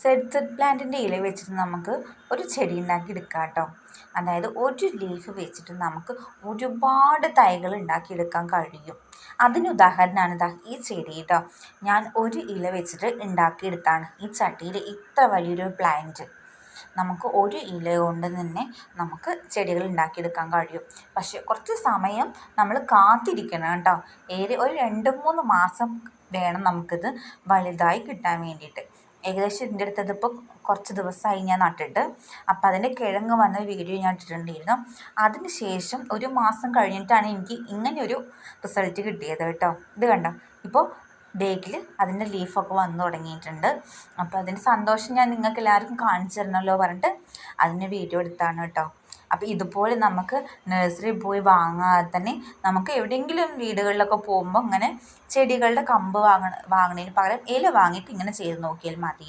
സെഡ്സെഡ് പ്ലാന്റിൻ്റെ ഇല വെച്ചിട്ട് നമുക്ക് ഒരു ചെടി ഉണ്ടാക്കി എടുക്കാം കേട്ടോ. അതായത് ഒരു ലീഫ് വെച്ചിട്ട് നമുക്ക് ഒരുപാട് തൈകൾ ഉണ്ടാക്കിയെടുക്കാൻ കഴിയും. അതിന് ഉദാഹരണമാണ് ഇതാ ഈ ചെടി കേട്ടോ. ഞാൻ ഒരു ഇല വെച്ചിട്ട് ഉണ്ടാക്കിയെടുത്താണ് ഈ ചട്ടിയിൽ ഇത്ര വലിയൊരു പ്ലാന്റ്. നമുക്ക് ഒരു ഇല കൊണ്ട് തന്നെ നമുക്ക് ചെടികൾ ഉണ്ടാക്കിയെടുക്കാൻ കഴിയും. പക്ഷേ കുറച്ച് സമയം നമ്മൾ കാത്തിരിക്കണം കേട്ടോ. ഒരു 2-3 മാസം വേണം നമുക്കിത് വലുതായി കിട്ടാൻ വേണ്ടിയിട്ട്. ഏകദേശം ഇതിൻ്റെ അടുത്തത് ഇപ്പോൾ കുറച്ച് ദിവസമായി ഞാൻ നട്ടിട്ട്. അപ്പോൾ അതിൻ്റെ കിഴങ്ങ് വന്ന വീഡിയോ ഞാൻ ഇട്ടിട്ടുണ്ടായിരുന്നു. അതിന് ശേഷം 1 മാസം കഴിഞ്ഞിട്ടാണ് എനിക്ക് ഇങ്ങനെയൊരു റിസൾട്ട് കിട്ടിയത് കേട്ടോ. ഇത് കണ്ടോ, ഇപ്പോൾ ബേക്കിൽ അതിൻ്റെ ലീഫൊക്കെ വന്നു തുടങ്ങിയിട്ടുണ്ട്. അപ്പോൾ അതിൻ്റെ സന്തോഷം ഞാൻ നിങ്ങൾക്ക് എല്ലാവർക്കും കാണിച്ചു തരണമല്ലോ പറഞ്ഞിട്ട് അതിന് വീഡിയോ എടുത്താണ് കേട്ടോ. അപ്പോൾ ഇതുപോലെ നമുക്ക് നഴ്സറി പോയി വാങ്ങാതെ തന്നെ നമുക്ക് എവിടെയെങ്കിലും വീടുകളിലൊക്കെ പോകുമ്പോൾ ഇങ്ങനെ ചെടികളുടെ കമ്പ് വാങ്ങണതിന് പകരം ഇല വാങ്ങിയിട്ട് ഇങ്ങനെ ചെയ്ത് നോക്കിയാൽ മതി.